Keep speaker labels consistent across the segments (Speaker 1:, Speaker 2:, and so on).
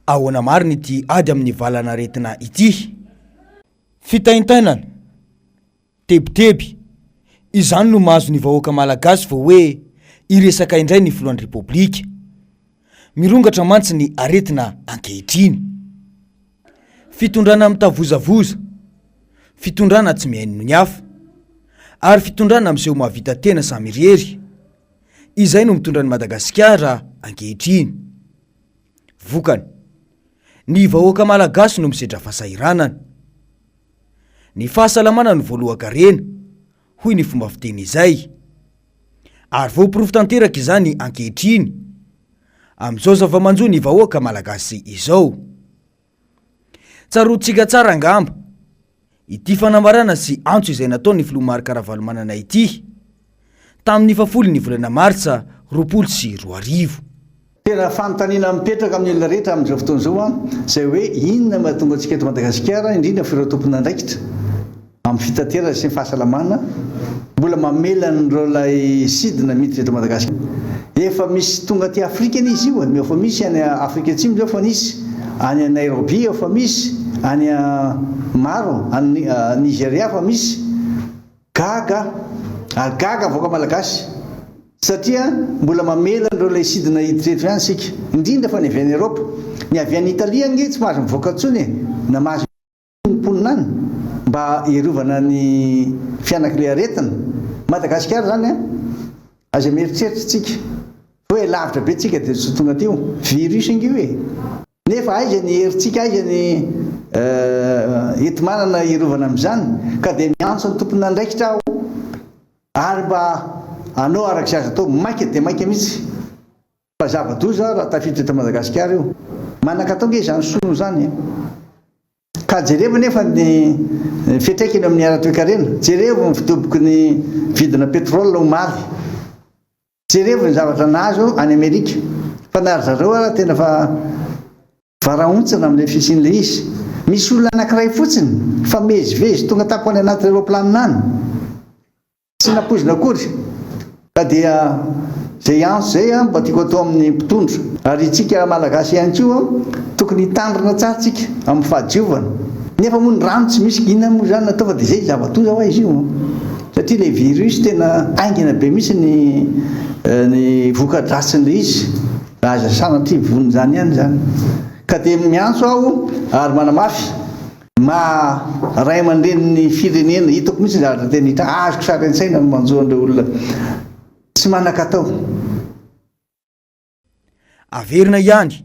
Speaker 1: Ahoana Marina Ity Ady Amin'Ny Valanaretina Ity. Fitaintainana, tebiteby, izany no mahazo ny vahoaka malagasy vao hoe iresaka indray ny filohan'ny repoblika. Mirongatra mantsy ny aretina ankehitriny. Fitondrana mitavozavoza, fitondrana tsy mihaino ny hafa, ary fitondrana amin'izay mahavita tena samirery. Izay no mitondra ny Madagasikara ankehitriny. Vokany, ny vahoaka malagasy no misedra fahasahiranana. Ny fahasalamana no voalohan-karena, hoy ny fomba fiteny izay. Ary voaporofo tanteraka izany ankehitriny, amin'izao zava-manjo ny vahoaka malagasy izao. Tsaroantsika tsara angamba ity fanamarana sy antso izay nataon'ny filoha Marina Ity tamin'ny 7 volana Martsa 2024.
Speaker 2: Tena fanontaniana mipetraka amin'ny olona rehetra amin'izao fotoana izao izay hoe inona mahatonga antsika eto Madagasikara indrindra fireo tompona andraikitra amin'ny fitaterana sy ny fahasalamana mbola mamelana ireo sidina miditra eto Madagasikara. Efa misy tonga aty Afrika izy io, efa misy any Afrika Atsimo zao, efa misy any Nairobi, efa misy any maro any Nigeria, efa misy gaga vahoaka malagasy. Satria mbola mamelana ireo sidina hiditreto ihany sika, indrindra fa ny avy any Europe. Ny avy any Italia nge tsy mahazo mivoaka intsony na mahazo mponina any mba hiarovana ny fianak'ilay aretina. Madagasikara zany aza mieritreritra tsika hoe lavitra be tsika dia tsy tonga teo virus ingy hoe, nefa aiza ny herintsika, aiza ny enti-manana hiarovana amin'izany, ka dia miantso ny tompona andraikitra aho ary mba anao arak'izay azo atao maika dia maika mihitsy fa zava-doza raha tafiditra eto Madagasikara io. Manan-katao nge izany sono zany. Ka jereva nefa ny fiantraikany amin'ny ara-toe-karena, jereva ny fitoboky ny vidina petrol omaly, jereva ny zavatra nazo any Amerika. Fa nary zareo tena fa varaontsina amin'ilay fisian'ilay izy. Misy olona anankiray fotsiny fa mezivezy tonga tapo any anaty aeroplanina any, tsy napozina akory. Ka dia zay antso zay mba tiako atao amin'ny mpitondra, ary itsika malagasy ihany koa tokony hitandrina tsara tsika amin'ny fahadiovana. Nefa moa ny rano tsy misy inona moa zany natao fa dia zay zava-doza ho izy io, satria le virus tena aingana be mihitsy ny voka-dratsiny izy, aza sanatry vonony zany ihany zany. Ka dia miantso aho ary manamafy ray aman-dreniny firenena, hitako mihitsy zavatra tena hita azoko sary an-tsaina no manjoan'ireo olona tsy manan-katao.
Speaker 1: Averina ihany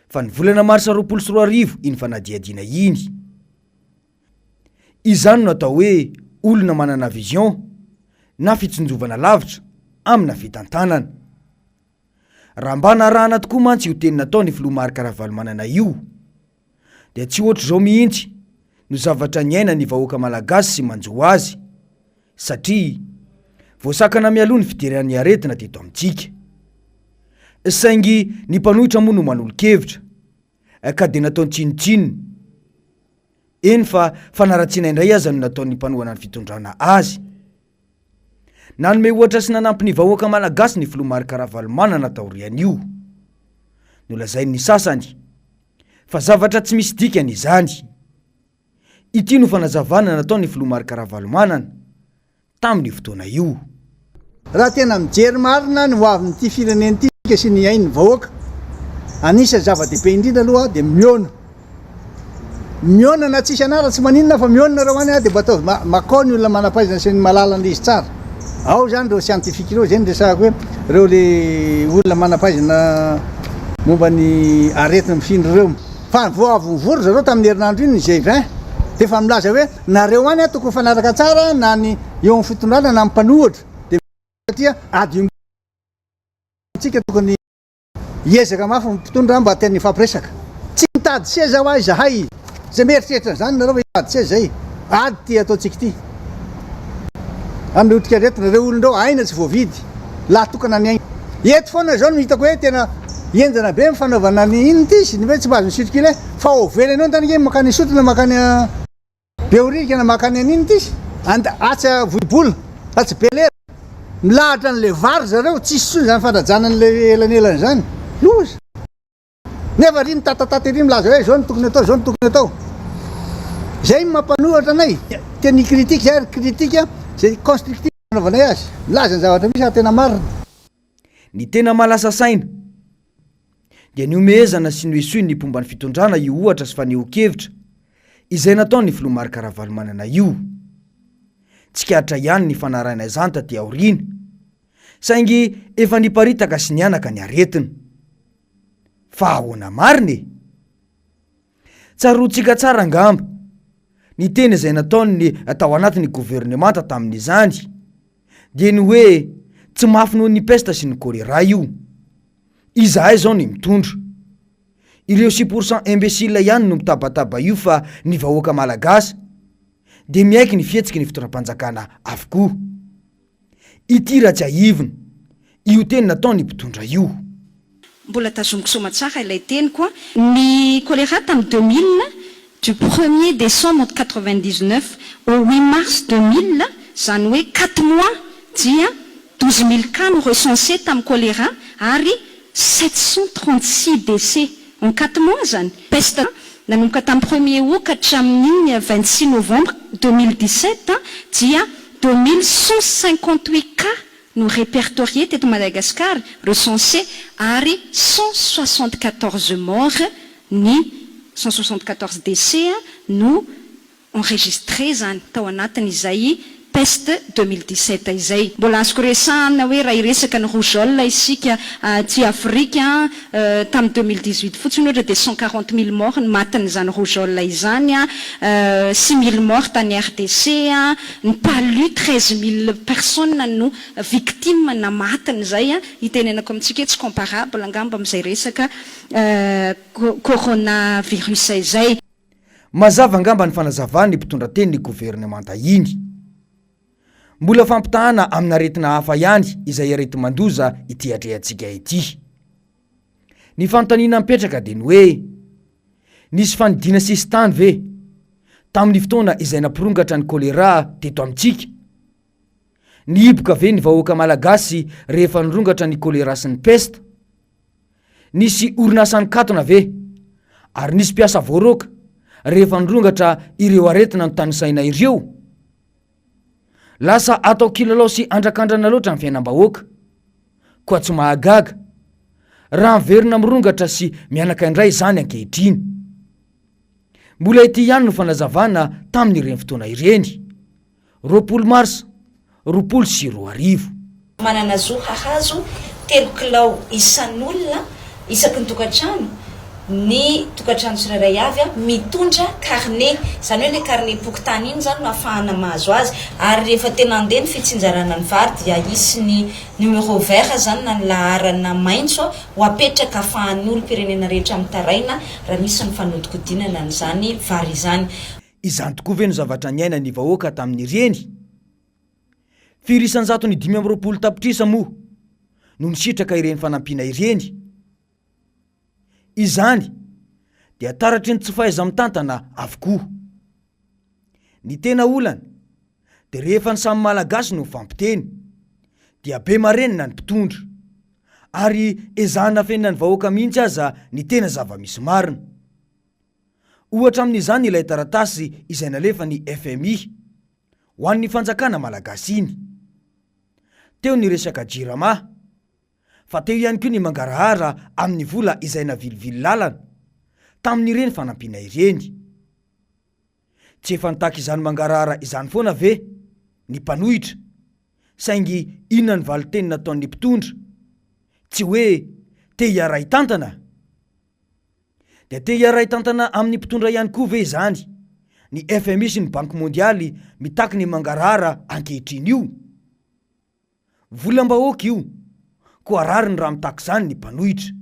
Speaker 1: fa ny volana Marsa 2024 iny fanadihadiana iny, izany no atao hoe olona manana vision na fitsonjovana lavitra amina fitantanana. Raha mba narahana tokoa mantsy io teny nataony filoha Marina io, dia tsy ohatr' izao mihitsy no zavatra niaina ny vahoaka malagasy sy manjo azy, satria voasakana mialoha ny fideran'ny aretina teto amintsika. Saingy ny mpanohitra moa no manolo-kevitra, ka dia nataony tsinotsinony. Eny fa fanaratsiana indray aza no nataony mpanohana ny fitondrana azy. Nanome ohatra sy nanampy ny vahoaka malagasy ny filoha Marina nataoriany io. Nolazain'ny sasany fa zavatra tsy misy dikany izany. Ity no fanazavana nataony filoha Marina tamin'ny fotoana io.
Speaker 2: Raha tena mijery marina ny hoavin'ity firenena ity sy ny ainy vahoaka, anisa zava-dehibe indrindra aloha dia miona na tsisy anara tsy maninona fa miona reo any dia mba atao makao ny olona manampaizana sy ny malalana izy tsara. Ao zany reo scientifique ireo zay ny resahako hoe reo le olona manampaizana momba ny aretina mifindra reo. Fa vao avy nivory zareo tamin'ny herinandro iny ny G20 dia fa milaza hoe nareo any tokony fanaraka tsara na ny eo amin'ny fitondrana na mpanohatra, dia satria ady tsika tokony hiezaka mafy mpitondra mba teny fampiresaka. Tsy mitady seza ho azy zahay zay mieritreritra zany nareo hitady seza zay ady ty ataontsika ity amin'ny otrika aretina. Reo olondreo aina tsy voavidy laha tokana ny aina eto foana zao no hitako hoe tena enjana be mifanaovana ny iny ty sy ny hoe tsy mahazo misirikile fa ovelany eo tany makany sotrona makany beorika na makany an'iny ty atsa voibolona atsy belera milahatra n'le vary zareo tsisy tsony zany fandrajana n'le elanelany zany loza. nefa ry mitatataty ry milaza hoe zao ny tokony atao, zao ny tokony atao. Zay mampanohatra anay, teny kritika zay ary kritika zay constructif anaovanay azy, milaza ny zavatra misy tena marina.
Speaker 1: Ny tena malasa saina dia ny omehezana sy ny hoesoiny ny pomba ny fitondrana io ohatra sy faneho-kevitra izay natao ny filoha marikaravalomanana io. Tsikatra ihany ny fanarana izany taty aoriana, saingy efa niparitaka sy nianaka ny aretina. Fa ahoana marina e? Tsaroantsika tsara angamba ny teny izay nataony ny atao anatin'ny gouvernemanta tamin'izany dia ny hoe tsy mafy noho ny pesta sy ny kolera io. Izahay zao ny mitondra. Ireo 6% imbécile ihany no mitabataba io fa ny vahoaka malagasy dia miaiky ny fihetsiky ny fitondram-panjakana avokoa. Ity raha tsy aivina, io teny nataony mpitondra io.
Speaker 3: Mbola tazomiko soa matsara ilay teny koa. Ny choléra tamin'ny 2000, du 1er décembre 99 au 8 mars 2000, zany hoe 4 mois dia 12 000 cas no recensé tamin'ny choléra ary 736 décès en 4 mois zany. Peste nanomboka tamin'ny 1er août ka hatramin'ny 26 novembre 2017 dia 2158 cas nous répertoriés teto Madagascar, recensés ary 174 morts ni 174 décès nous enregistrés zany tao anatin'izay peste 2017 izay. Mbola azoko resahana hoe raha iresaka ny rougeole isika ty Afrika tamin'ny 2018 fotsiny ohatra dia 140 000 morts ny matin'izany rougeole izany, 6 000 morts tany RDC, ny palu 13 000 personnes no victime na matin'izay. Itenenako amintsika hoe tsy comparable angamba amin'izay resaka coronavirus izay.
Speaker 1: Mazava angamba ny fanazavana ny mpitondra teny ny gouvernemanta iny. Mbola fampitahana amina aretina hafa ihany izay arety mandoza ity adreantsika ity. Ny fanontaniana mipetraka dia ny hoe nisy fanidina sisy tany ve tamin'ny fotoana izay nampirongatra ny kolera teto amintsika? Nihiboka ve ny vahoaka malagasy rehefa nirongatra ny kolera sy ny pesta? Nisy orinasany katona ve ary nisy mpiasa voaroka rehefa nirongatra ireo aretina no tanisaina ireo? Lasa atao kilalao sy andrakandrana loatra ny fiainam-bahoaka, koa tsy mahagaga raha miverina mirongatra sy mianaka indray izany ankehitriny. Mbola ity ihany no fanazavana tamin'ireny fotoana ireny. 20 mars 2024.
Speaker 4: Manana zo hahazo 3 kilao isan'olona isaky ny tokantrano, ny tokantrano tsirairay avy mitondra carnet, zany hoe le carnet pokotany iny zany no ahafahana mahazo azy. Ary rehefa tena andeha ny fitsinjarana ny vary dia isy ny numéro vert zany na ny laharana maitso ho apetraka ahafahan'ny olom-pirenena rehetra mitaraina raha misy ny fanodikodinana n'izany vary izany.
Speaker 1: Izany tokoa ve no zavatra niaina ny vahoaka tamin'ireny? Firy isan-jato ny 520 tapitrisa moa no nisitraka ireny fanampiana ireny. Izany dia taratry ny tsy fahaiza mitantana avokoa. Ny tena olana dia rehefa ny samy malagasy no fampiteny dia be marenina ny mpitondra ary ezahana fenina ny vahoaka mihitsy aza ny tena zava-misy marina. Ohatra amin'izany ilay taratasy izay nalefa ny FMI ho an'ny fanjakana malagasy iny. Teo ny resaka jirama, fa teo ihany koa ny mangarahara amin'ny vola izay navilivily lalana tamin'ireny fanampiana ireny. Tsy efa nitaka izany mangarahara izany foana ve ny mpanohitra, saingy inona ny valiteny nataon'ny mpitondra? Tsy hoe te hiaray tantana? Dia te hiaray tantana amin'ny mpitondra ihany koa ve izany? Ny FMI sy ny Banky Mondialy mitaky ny mangarahara ankehitriny io. Volam-bahoaka io, koa rary ny raha mitaka izany ny mpanohitra.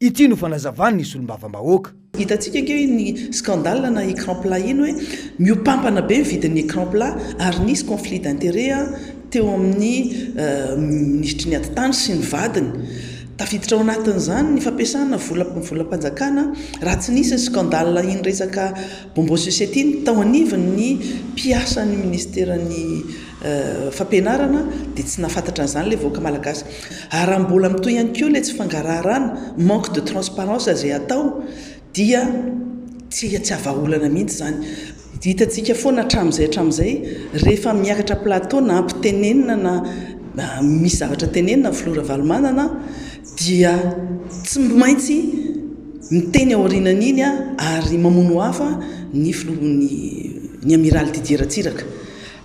Speaker 1: Ity no fanazavany ny solombavam-bahoaka.
Speaker 5: Hitantsika keo ny scandale na écran plat iny hoe miopampana be mividin'ny écran plat ary nisy conflit d'intérêt teo amin'ny ministry ny atitany sy ny vadiny. tafiditra ao anatin'izany ny fampiasana volam-panjakana raha tsy nisy ny skandale iny resaka bombo société ny tao anivony ny mpiasan'ny ministeran'ny fampianarana dia tsy nafantatra an'izany ilay vahoaka malagasy ary raha mbola mitoy ihany koa ilay tsy fangaraharaana manque de transparence izay atao dia tsy avaolana mihitsy izany. Hitantsika foana hatramin'izay rehefa miakatra plateau na ampitenenina na misy zavatra tenenina Flora Valomanana dia tsy maintsy miteny aorinan'iny ary mamono hafa ny ny amiral Didier Ratsiraka.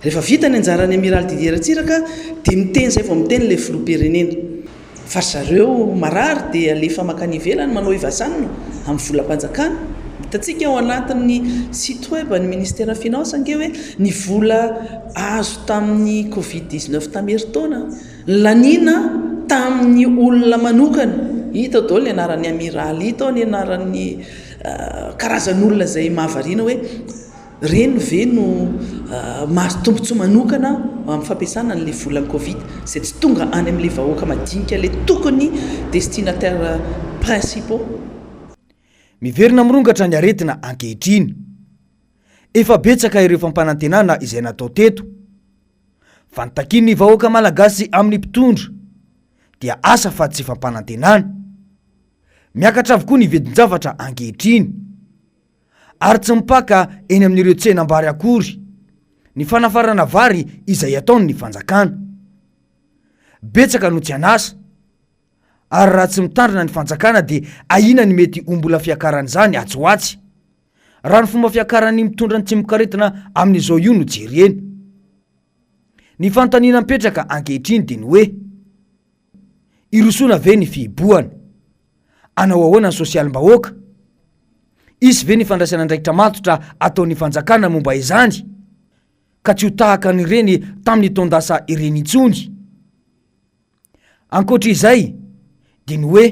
Speaker 5: Rehefa vita ny anjaran'ny amiral Didier Ratsiraka dia miteny izay vao miteny ilay filoham-pirenena fa zareo marary dia alefa makany ivelany manao ivasanina amin'ny volam-panjakana. Hitantsika ao anatin'ny site web ny ministère finance ange hoe ny vola azo tamin'ny Covid-19 tamin'herintaona lanina tamin'ny olona manokana. Hita daholo ny anaran'ny amiral, hita ny anaran'ny karazan'olona izay mahavariana hoe reno ve no mahazo tombontsoa manokana amin'ny fampiasana n'ilay volan'ny Covid izay tsy tonga any amin'ilay vahoaka madinika ilay tokony destinataire principaux.
Speaker 1: Miverina mirongatra ny aretina ankehitriny. Efa betsaka ireo fampanantenana izay natao teto. Fa nitakiany ny vahoaka malagasy amin'ny mpitondra dia asa fa tsy fampanantenana. Miakatra avokoa ny vidin-javatra ankehitriny. Ary tsy mipaka eny amin'ireo tsenam-bary akory ny fanafarana vary izay ataony ny fanjakana. Betsaka no tsy anasa. Ary raha tsy mitandrina ny fanjakana dia ahina ny mety ombola fiakaran'izany atsoatsy. Raha ny fomba fiakaran'ny mitondra ny tsimikaretina amin'izao io no jereny. Ny fanontaniana mipetraka ankehitriny dia ny hoe irosoana ve ny fihibohana? Anao ahoana ny sosialim-bahoaka? Isy ve ny fandraisana andraikitra matotra ataon'ny fanjakana momba izany? Ka tsy ho tahaka n'ireny tamin'ny taondasa ireny intsony. Ankoatra izay dia ny hoe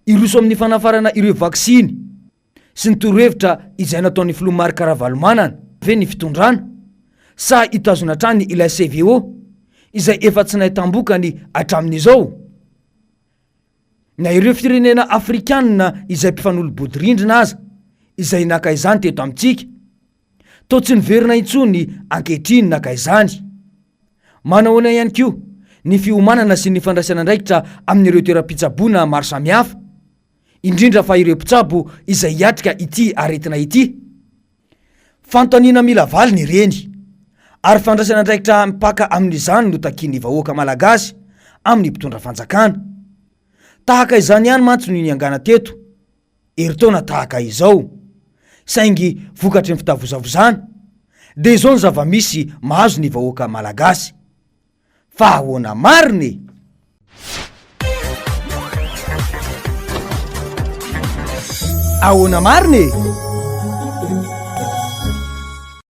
Speaker 1: iroso amin'ny fanafarana ireo vaksiny sy ny torohevitra izay nataon'ny filoha Valomanana ve ny fitondrana sa hitazona trany ilay CVO izay efa tsy nahitambokany hatramin'izao. Na ireo firenena afrikanina izay mpifanolo-bodirindrina aza izay naka izany teto amintsika toa tsy niverina intsony ankehitriny naka izany. Manahoana ihany koa ny fiomanana sy ny fandraisana andraikitra amin'ireo toeram-pitsaboana maro samihafa, indrindra fa ireo mpitsabo izay hiatrika ity aretina ity. Fanontaniana mila valiny ireny ary fandraisana andraikitra mipaka amin'izany no takiany vahoaka malagasy amin'ny mpitondra fanjakana. Tahaka izany ihany mantsy no niangana teto eritaona tahaka izao saingy vokatry ny fitavozavozana dia izao ny zava-misy mahazo ny vahoaka malagasy. Fa ahoana mariny? Ahoana mariny?